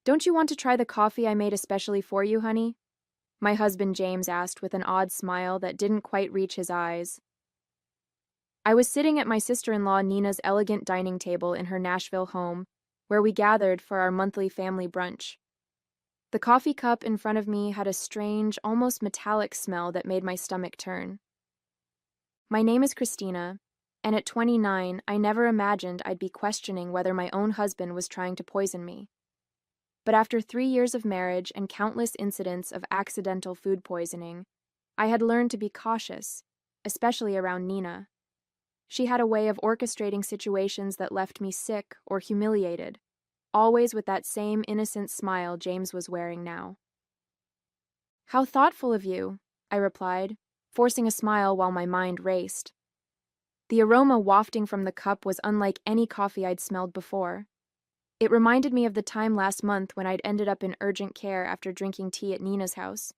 Don't you want to try the coffee I made especially for you, honey? My husband James asked with an odd smile that didn't quite reach his eyes. I was sitting at my sister-in-law Nina's elegant dining table in her Nashville home, where we gathered for our monthly family brunch. The coffee cup in front of me had a strange, almost metallic smell that made my stomach turn. My name is Christina, and at 29, I never imagined I'd be questioning whether my own husband was trying to poison me. But after 3 years of marriage and countless incidents of accidental food poisoning, I had learned to be cautious, especially around Nina. She had a way of orchestrating situations that left me sick or humiliated, always with that same innocent smile James was wearing now. "How thoughtful of you," I replied, forcing a smile while my mind raced. The aroma wafting from the cup was unlike any coffee I'd smelled before. It reminded me of the time last month when I'd ended up in urgent care after drinking tea at Nina's house.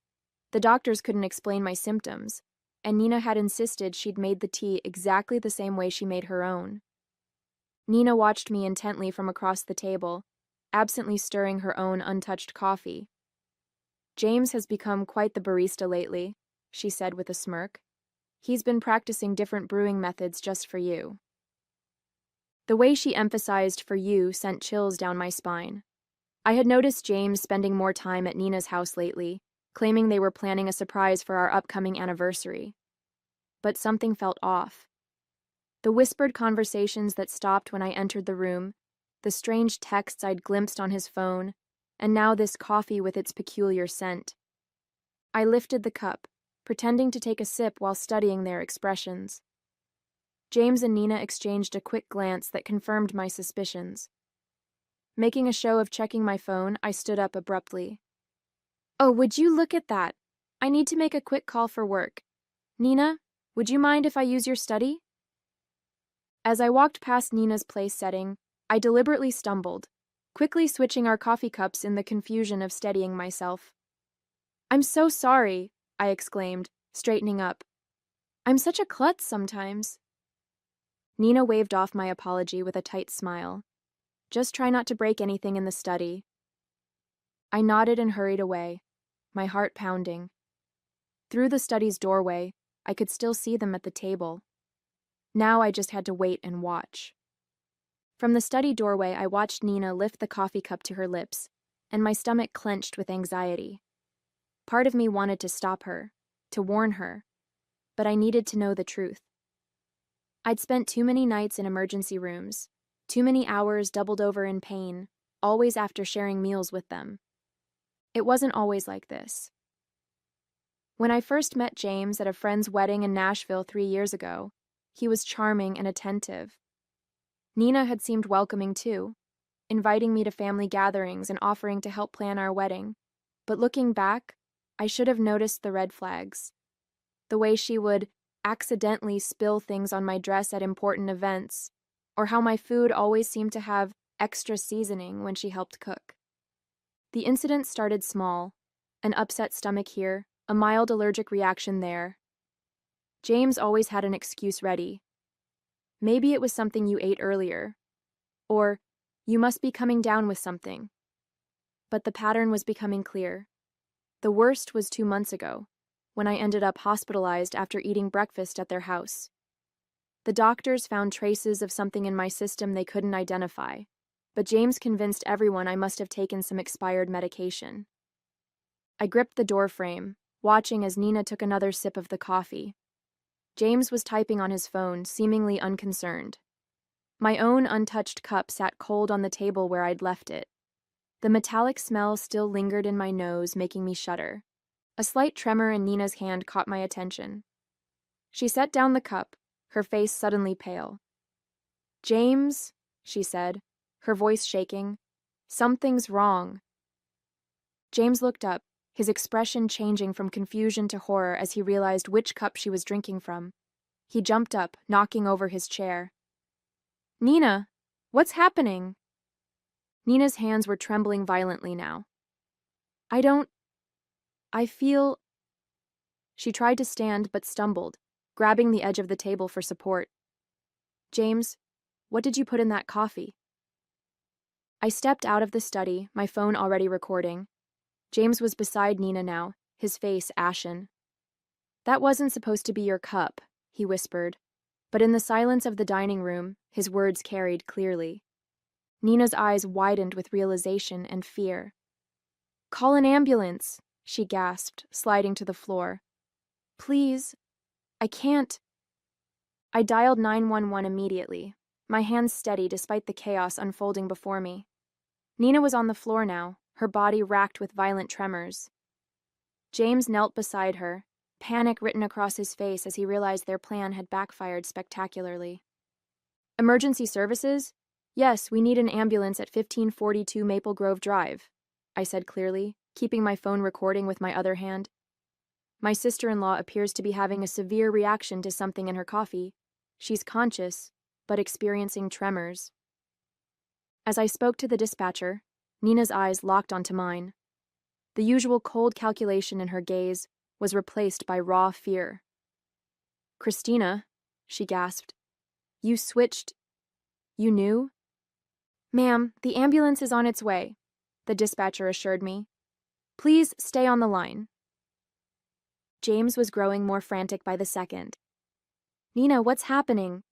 The doctors couldn't explain my symptoms, and Nina had insisted she'd made the tea exactly the same way she made her own. Nina watched me intently from across the table, absently stirring her own untouched coffee. "James has become quite the barista lately," she said with a smirk. "He's been practicing different brewing methods just for you." The way she emphasized "for you" sent chills down my spine. I had noticed James spending more time at Nina's house lately, claiming they were planning a surprise for our upcoming anniversary. But something felt off. The whispered conversations that stopped when I entered the room, the strange texts I'd glimpsed on his phone, and now this coffee with its peculiar scent. I lifted the cup, pretending to take a sip while studying their expressions. James and Nina exchanged a quick glance that confirmed my suspicions. Making a show of checking my phone, I stood up abruptly. "Oh, would you look at that? I need to make a quick call for work. Nina, would you mind if I use your study?" As I walked past Nina's place setting, I deliberately stumbled, quickly switching our coffee cups in the confusion of steadying myself. "I'm so sorry," I exclaimed, straightening up. "I'm such a klutz sometimes." Nina waved off my apology with a tight smile. "Just try not to break anything in the study." I nodded and hurried away, my heart pounding. Through the study's doorway, I could still see them at the table. Now I just had to wait and watch. From the study doorway, I watched Nina lift the coffee cup to her lips, and my stomach clenched with anxiety. Part of me wanted to stop her, to warn her, but I needed to know the truth. I'd spent too many nights in emergency rooms, too many hours doubled over in pain, always after sharing meals with them. It wasn't always like this. When I first met James at a friend's wedding in Nashville 3 years ago, he was charming and attentive. Nina had seemed welcoming too, inviting me to family gatherings and offering to help plan our wedding. But looking back, I should have noticed the red flags. The way she would accidentally spill things on my dress at important events, or how my food always seemed to have extra seasoning when she helped cook. The incident started small, an upset stomach here, a mild allergic reaction there. James always had an excuse ready. Maybe it was something you ate earlier, or you must be coming down with something. But the pattern was becoming clear. The worst was 2 months ago, when I ended up hospitalized after eating breakfast at their house. The doctors found traces of something in my system they couldn't identify, but James convinced everyone I must have taken some expired medication. I gripped the door frame, watching as Nina took another sip of the coffee. James was typing on his phone, seemingly unconcerned. My own untouched cup sat cold on the table where I'd left it. The metallic smell still lingered in my nose, making me shudder. A slight tremor in Nina's hand caught my attention. She set down the cup, her face suddenly pale. "James," she said, her voice shaking, "something's wrong." James looked up, his expression changing from confusion to horror as he realized which cup she was drinking from. He jumped up, knocking over his chair. "Nina, what's happening?" Nina's hands were trembling violently now. I feel..." She tried to stand but stumbled, grabbing the edge of the table for support. "James, what did you put in that coffee?" I stepped out of the study, my phone already recording. James was beside Nina now, his face ashen. "That wasn't supposed to be your cup," he whispered, but in the silence of the dining room, his words carried clearly. Nina's eyes widened with realization and fear. "Call an ambulance," she gasped, sliding to the floor. "Please, I can't." I dialed 911 immediately, my hands steady despite the chaos unfolding before me. Nina was on the floor now, her body racked with violent tremors. James knelt beside her, panic written across his face as he realized their plan had backfired spectacularly. "Emergency services? Yes, we need an ambulance at 1542 Maple Grove Drive," I said clearly, keeping my phone recording with my other hand. "My sister-in-law appears to be having a severe reaction to something in her coffee. She's conscious, but experiencing tremors." As I spoke to the dispatcher, Nina's eyes locked onto mine. The usual cold calculation in her gaze was replaced by raw fear. "Christina," she gasped, "you switched. You knew?" "Ma'am, the ambulance is on its way," the dispatcher assured me. "Please stay on the line." James was growing more frantic by the second. "Nina, what's happening?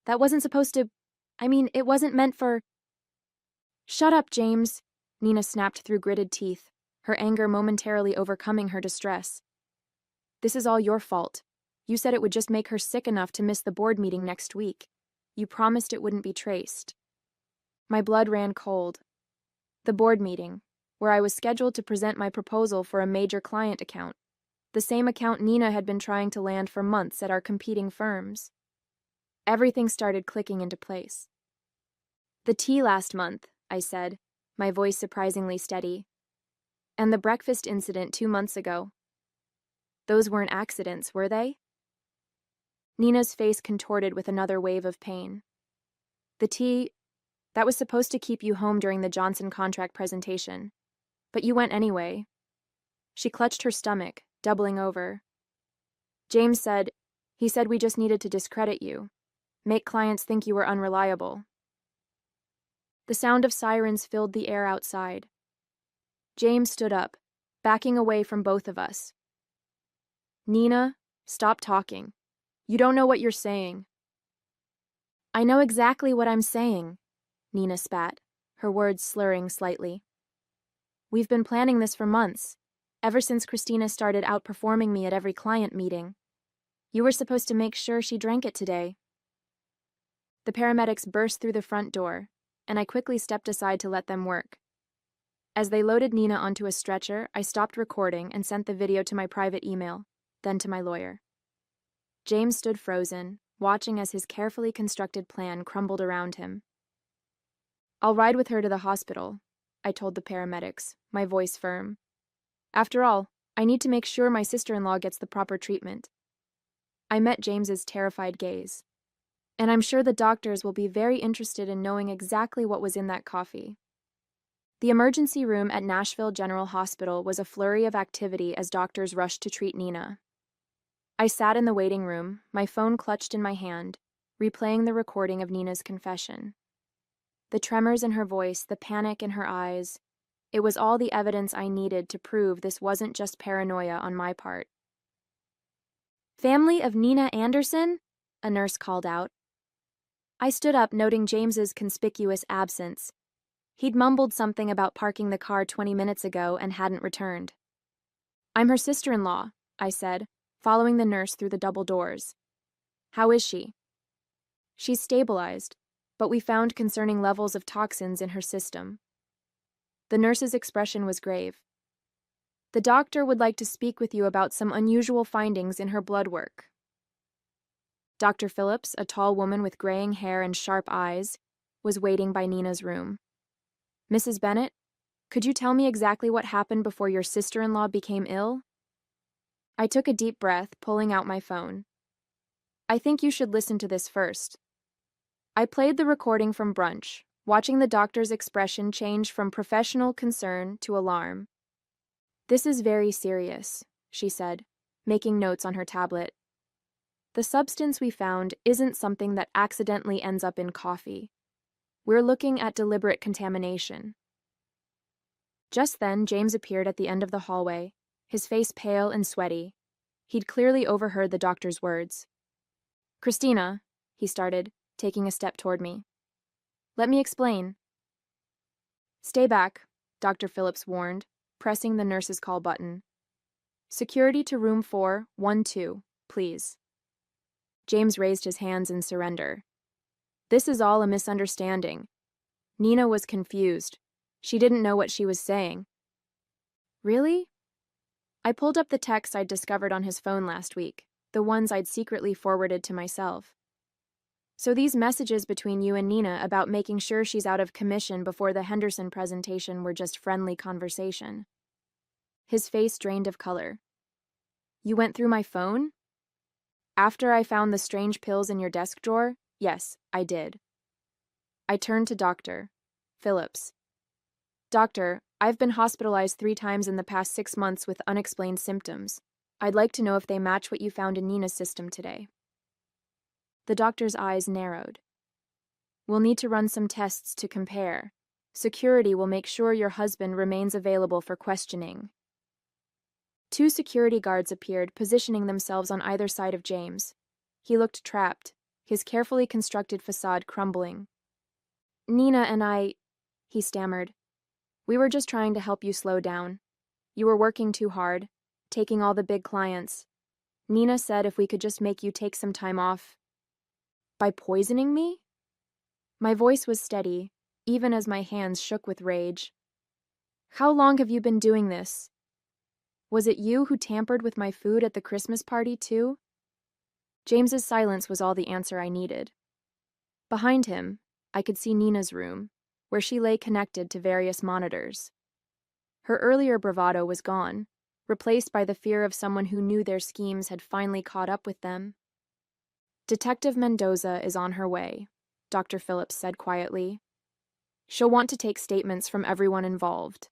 That wasn't supposed to... it wasn't meant for..." "Shut up, James," Nina snapped through gritted teeth, her anger momentarily overcoming her distress. "This is all your fault. You said it would just make her sick enough to miss the board meeting next week. You promised it wouldn't be traced." My blood ran cold. The board meeting, where I was scheduled to present my proposal for a major client account, the same account Nina had been trying to land for months at our competing firms. Everything started clicking into place. "The tea last month," I said, my voice surprisingly steady. "And the breakfast incident 2 months ago. Those weren't accidents, were they?" Nina's face contorted with another wave of pain. "The tea, that was supposed to keep you home during the Johnson contract presentation. But you went anyway." She clutched her stomach, doubling over. "James said, he said we just needed to discredit you, make clients think you were unreliable." The sound of sirens filled the air outside. James stood up, backing away from both of us. "Nina, stop talking. You don't know what you're saying." "I know exactly what I'm saying," Nina spat, her words slurring slightly. "We've been planning this for months, ever since Christina started outperforming me at every client meeting. You were supposed to make sure she drank it today." The paramedics burst through the front door, and I quickly stepped aside to let them work. As they loaded Nina onto a stretcher, I stopped recording and sent the video to my private email, then to my lawyer. James stood frozen, watching as his carefully constructed plan crumbled around him. "I'll ride with her to the hospital," I told the paramedics, my voice firm. "After all, I need to make sure my sister-in-law gets the proper treatment." I met James's terrified gaze. "And I'm sure the doctors will be very interested in knowing exactly what was in that coffee." The emergency room at Nashville General Hospital was a flurry of activity as doctors rushed to treat Nina. I sat in the waiting room, my phone clutched in my hand, replaying the recording of Nina's confession. The tremors in her voice, the panic in her eyes, it was all the evidence I needed to prove this wasn't just paranoia on my part. "Family of Nina Anderson?" a nurse called out. I stood up, noting James's conspicuous absence. He'd mumbled something about parking the car 20 minutes ago and hadn't returned. "I'm her sister-in-law," I said, following the nurse through the double doors. "How is she?" "She's stabilized, but we found concerning levels of toxins in her system." The nurse's expression was grave. "The doctor would like to speak with you about some unusual findings in her blood work." Dr. Phillips, a tall woman with graying hair and sharp eyes, was waiting by Nina's room. "Mrs. Bennett, could you tell me exactly what happened before your sister-in-law became ill?" I took a deep breath, pulling out my phone. "I think you should listen to this first." I played the recording from brunch, watching the doctor's expression change from professional concern to alarm. "This is very serious," she said, making notes on her tablet. "The substance we found isn't something that accidentally ends up in coffee. We're looking at deliberate contamination. Just then, James appeared at the end of the hallway, his face pale and sweaty. He'd clearly overheard the doctor's words. "Christina," he started, taking a step toward me. "Let me explain." "Stay back," Dr. Phillips warned, pressing the nurse's call button. "Security to room 412, please." James raised his hands in surrender. "This is all a misunderstanding." Nina was confused. She didn't know what she was saying. "Really?" I pulled up the texts I'd discovered on his phone last week, the ones I'd secretly forwarded to myself. "So these messages between you and Nina about making sure she's out of commission before the Henderson presentation were just friendly conversation." His face drained of color. "You went through my phone?" "After I found the strange pills in your desk drawer? Yes, I did." I turned to Dr. Phillips. "Doctor, I've been hospitalized 3 times in the past 6 months with unexplained symptoms. I'd like to know if they match what you found in Nina's system today." The doctor's eyes narrowed. "We'll need to run some tests to compare. Security will make sure your husband remains available for questioning." 2 security guards appeared, positioning themselves on either side of James. He looked trapped, his carefully constructed facade crumbling. "Nina and I," he stammered. "We were just trying to help you slow down. You were working too hard, taking all the big clients. Nina said if we could just make you take some time off." "By poisoning me?" My voice was steady, even as my hands shook with rage. "How long have you been doing this? Was it you who tampered with my food at the Christmas party, too?" James's silence was all the answer I needed. Behind him, I could see Nina's room, where she lay connected to various monitors. Her earlier bravado was gone, replaced by the fear of someone who knew their schemes had finally caught up with them. "Detective Mendoza is on her way," Dr. Phillips said quietly. "She'll want to take statements from everyone involved."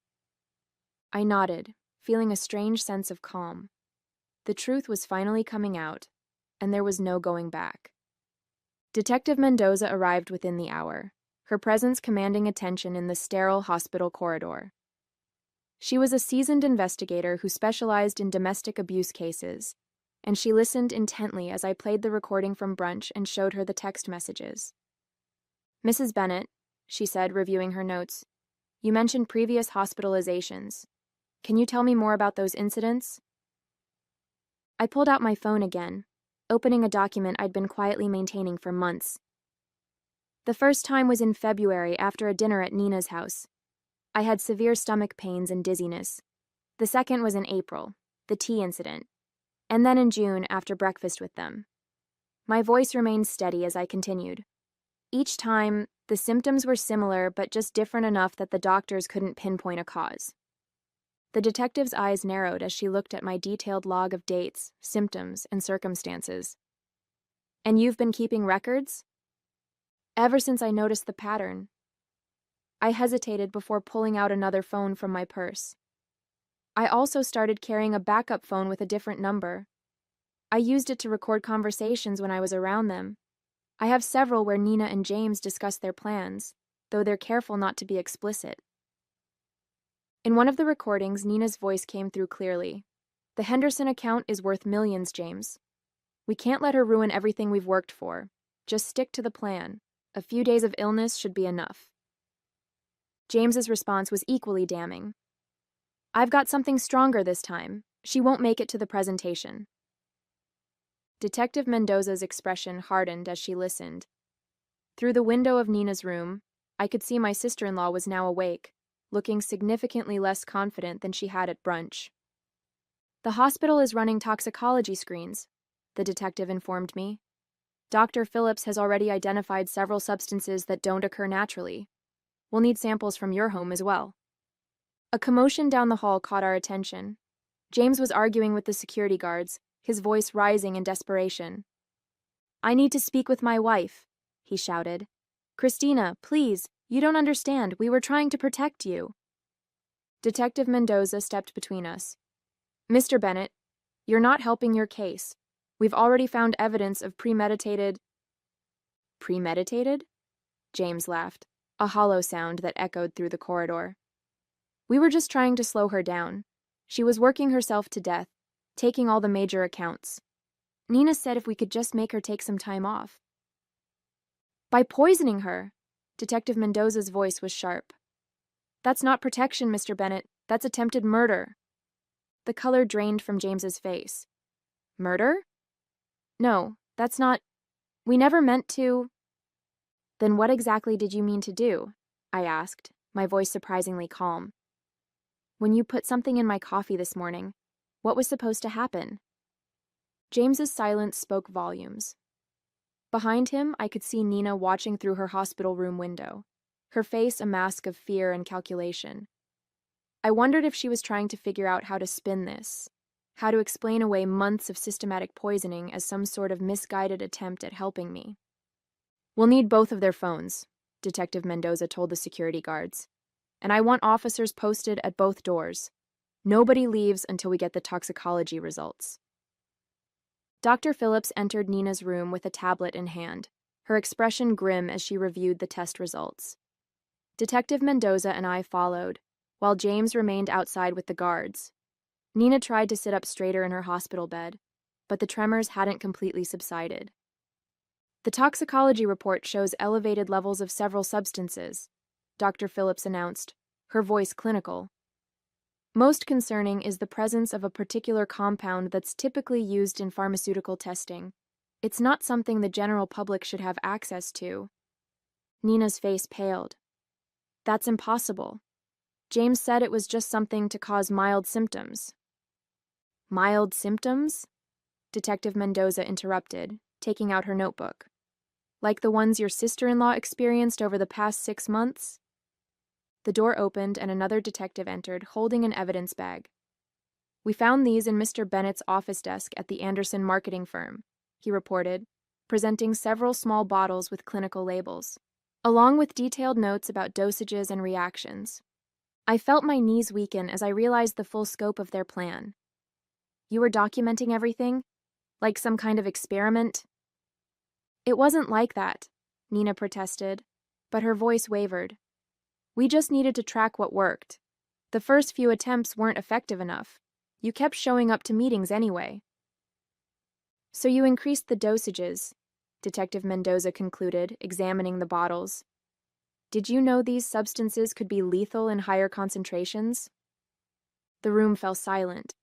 I nodded, feeling a strange sense of calm. The truth was finally coming out, and there was no going back. Detective Mendoza arrived within the hour, her presence commanding attention in the sterile hospital corridor. She was a seasoned investigator who specialized in domestic abuse cases, and she listened intently as I played the recording from brunch and showed her the text messages. "Mrs. Bennett," she said, reviewing her notes, "you mentioned previous hospitalizations. Can you tell me more about those incidents?" I pulled out my phone again, opening a document I'd been quietly maintaining for months. "The first time was in February after a dinner at Nina's house. I had severe stomach pains and dizziness. The second was in April, the tea incident, and then in June after breakfast with them." My voice remained steady as I continued. "Each time, the symptoms were similar but just different enough that the doctors couldn't pinpoint a cause." The detective's eyes narrowed as she looked at my detailed log of dates, symptoms, and circumstances. "And you've been keeping records?" "Ever since I noticed the pattern." I hesitated before pulling out another phone from my purse. "I also started carrying a backup phone with a different number. I used it to record conversations when I was around them. I have several where Nina and James discuss their plans, though they're careful not to be explicit." In one of the recordings, Nina's voice came through clearly. "The Henderson account is worth millions, James. We can't let her ruin everything we've worked for. Just stick to the plan. A few days of illness should be enough." James's response was equally damning. "I've got something stronger this time. She won't make it to the presentation." Detective Mendoza's expression hardened as she listened. Through the window of Nina's room, I could see my sister-in-law was now awake, looking significantly less confident than she had at brunch. "The hospital is running toxicology screens," the detective informed me. "Dr. Phillips has already identified several substances that don't occur naturally. We'll need samples from your home as well." A commotion down the hall caught our attention. James was arguing with the security guards, his voice rising in desperation. "I need to speak with my wife," he shouted. "Christina, please, you don't understand. We were trying to protect you." Detective Mendoza stepped between us. "Mr. Bennett, you're not helping your case. We've already found evidence of premeditated..." "Premeditated?" James laughed. a hollow sound that echoed through the corridor. We were just trying to slow her down. She was working herself to death, taking all the major accounts. Nina said if we could just make her take some time off. By poisoning her, Detective Mendoza's voice was sharp. That's not protection, Mr. Bennett. That's attempted murder. The color drained from James's face. Murder? No, that's not. We never meant to. Then what exactly did you mean to do? I asked, my voice surprisingly calm. When you put something in my coffee this morning, what was supposed to happen? James's silence spoke volumes. Behind him, I could see Nina watching through her hospital room window, her face a mask of fear and calculation. I wondered if she was trying to figure out how to spin this, how to explain away months of systematic poisoning as some sort of misguided attempt at helping me. We'll need both of their phones, Detective Mendoza told the security guards. And I want officers posted at both doors. Nobody leaves until we get the toxicology results. Dr. Phillips entered Nina's room with a tablet in hand, her expression grim as she reviewed the test results. Detective Mendoza and I followed, while James remained outside with the guards. Nina tried to sit up straighter in her hospital bed, but the tremors hadn't completely subsided. The toxicology report shows elevated levels of several substances, Dr. Phillips announced, her voice clinical. Most concerning is the presence of a particular compound that's typically used in pharmaceutical testing. It's not something the general public should have access to. Nina's face paled. That's impossible. James said it was just something to cause mild symptoms. Mild symptoms? Detective Mendoza interrupted, taking out her notebook. Like the ones your sister-in-law experienced over the past 6 months? The door opened and another detective entered, holding an evidence bag. We found these in Mr. Bennett's office desk at the Anderson marketing firm, he reported, presenting several small bottles with clinical labels, along with detailed notes about dosages and reactions. I felt my knees weaken as I realized the full scope of their plan. You were documenting everything? Like some kind of experiment? It wasn't like that, Nina protested, but her voice wavered. We just needed to track what worked. The first few attempts weren't effective enough. You kept showing up to meetings anyway. So you increased the dosages, Detective Mendoza concluded, examining the bottles. Did you know these substances could be lethal in higher concentrations? The room fell silent.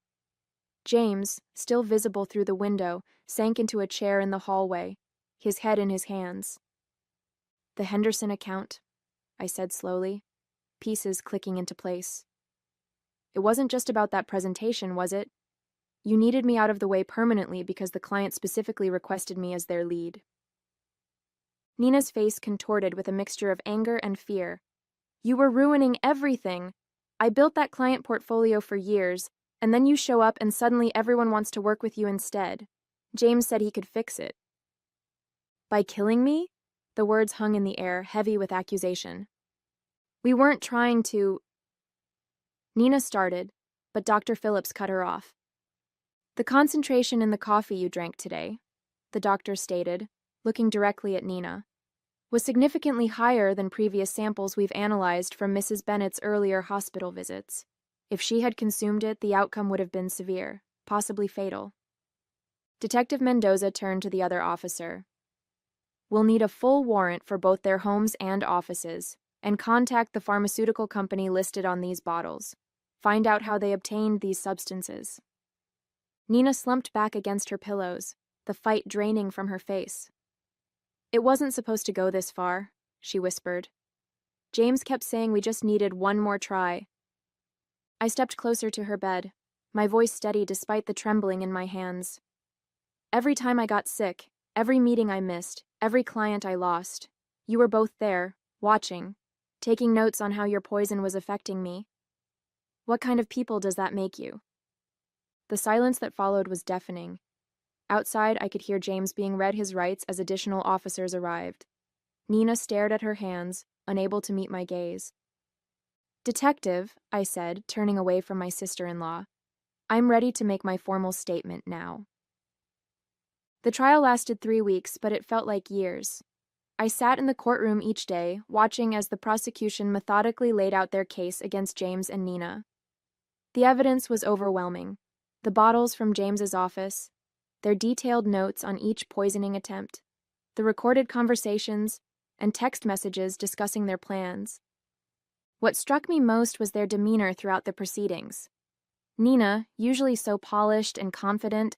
James, still visible through the window, sank into a chair in the hallway, his head in his hands. The Henderson account, I said slowly, pieces clicking into place. It wasn't just about that presentation, was it? You needed me out of the way permanently because the client specifically requested me as their lead. Nina's face contorted with a mixture of anger and fear. You were ruining everything. I built that client portfolio for years, and then you show up and suddenly everyone wants to work with you instead. James said he could fix it. By killing me? The words hung in the air, heavy with accusation. We weren't trying to... Nina started, but Dr. Phillips cut her off. The concentration in the coffee you drank today, the doctor stated, looking directly at Nina, was significantly higher than previous samples we've analyzed from Mrs. Bennett's earlier hospital visits. If she had consumed it, the outcome would have been severe, possibly fatal. Detective Mendoza turned to the other officer. We'll need a full warrant for both their homes and offices, and contact the pharmaceutical company listed on these bottles. Find out how they obtained these substances. Nina slumped back against her pillows, the fight draining from her face. It wasn't supposed to go this far, she whispered. James kept saying we just needed one more try. I stepped closer to her bed, my voice steady despite the trembling in my hands. Every time I got sick, every meeting I missed, every client I lost, you were both there, watching, taking notes on how your poison was affecting me. What kind of people does that make you? The silence that followed was deafening. Outside, I could hear James being read his rights as additional officers arrived. Nina stared at her hands, unable to meet my gaze. Detective, I said, turning away from my sister-in-law, I'm ready to make my formal statement now. The trial lasted 3 weeks, but it felt like years. I sat in the courtroom each day, watching as the prosecution methodically laid out their case against James and Nina. The evidence was overwhelming. The bottles from James's office, their detailed notes on each poisoning attempt, the recorded conversations, and text messages discussing their plans. What struck me most was their demeanor throughout the proceedings. Nina, usually so polished and confident,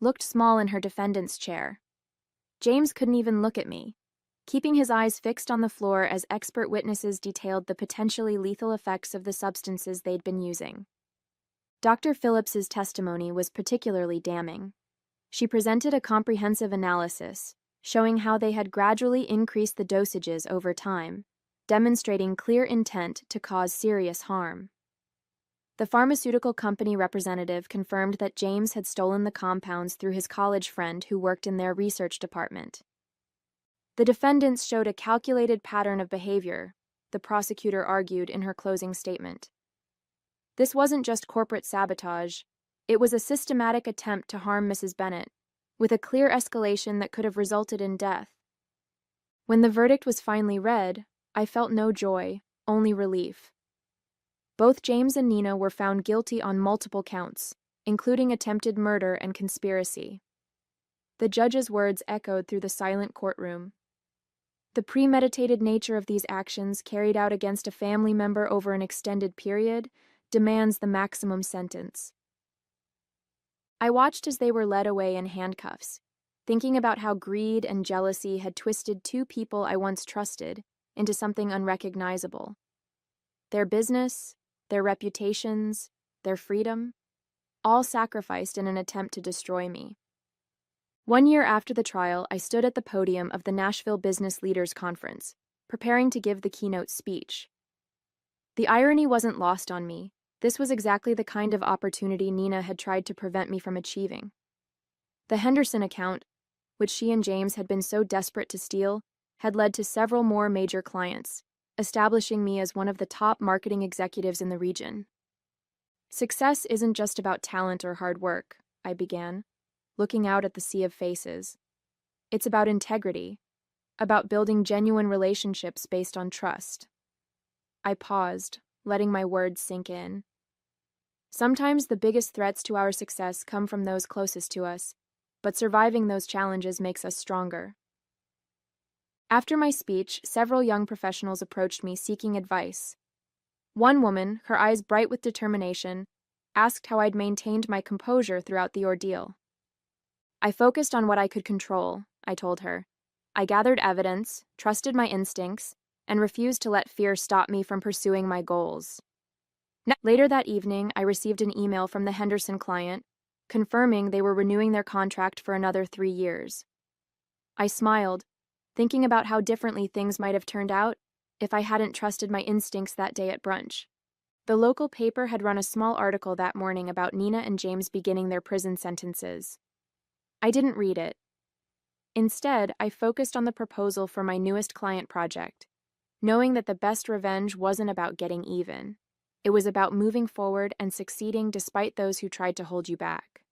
looked small in her defendant's chair. James couldn't even look at me, keeping his eyes fixed on the floor as expert witnesses detailed the potentially lethal effects of the substances they'd been using. Dr. Phillips's testimony was particularly damning. She presented a comprehensive analysis, showing how they had gradually increased the dosages over time, demonstrating clear intent to cause serious harm. The pharmaceutical company representative confirmed that James had stolen the compounds through his college friend who worked in their research department. The defendants showed a calculated pattern of behavior, the prosecutor argued in her closing statement. This wasn't just corporate sabotage, it was a systematic attempt to harm Mrs. Bennett, with a clear escalation that could have resulted in death. When the verdict was finally read, I felt no joy, only relief. Both James and Nina were found guilty on multiple counts, including attempted murder and conspiracy. The judge's words echoed through the silent courtroom. The premeditated nature of these actions carried out against a family member over an extended period demands the maximum sentence. I watched as they were led away in handcuffs, thinking about how greed and jealousy had twisted two people I once trusted into something unrecognizable. Their business, their reputations, their freedom, all sacrificed in an attempt to destroy me. 1 year after the trial, I stood at the podium of the Nashville Business Leaders Conference, preparing to give the keynote speech. The irony wasn't lost on me. This was exactly the kind of opportunity Nina had tried to prevent me from achieving. The Henderson account, which she and James had been so desperate to steal, had led to several more major clients, establishing me as one of the top marketing executives in the region. Success isn't just about talent or hard work, I began, looking out at the sea of faces. It's about integrity, about building genuine relationships based on trust. I paused, letting my words sink in. Sometimes the biggest threats to our success come from those closest to us, but surviving those challenges makes us stronger. After my speech, several young professionals approached me seeking advice. One woman, her eyes bright with determination, asked how I'd maintained my composure throughout the ordeal. I focused on what I could control, I told her. I gathered evidence, trusted my instincts, and refused to let fear stop me from pursuing my goals. Later that evening, I received an email from the Henderson client, confirming they were renewing their contract for another 3 years. I smiled, thinking about how differently things might have turned out if I hadn't trusted my instincts that day at brunch. The local paper had run a small article that morning about Nina and James beginning their prison sentences. I didn't read it. Instead, I focused on the proposal for my newest client project, knowing that the best revenge wasn't about getting even. It was about moving forward and succeeding despite those who tried to hold you back.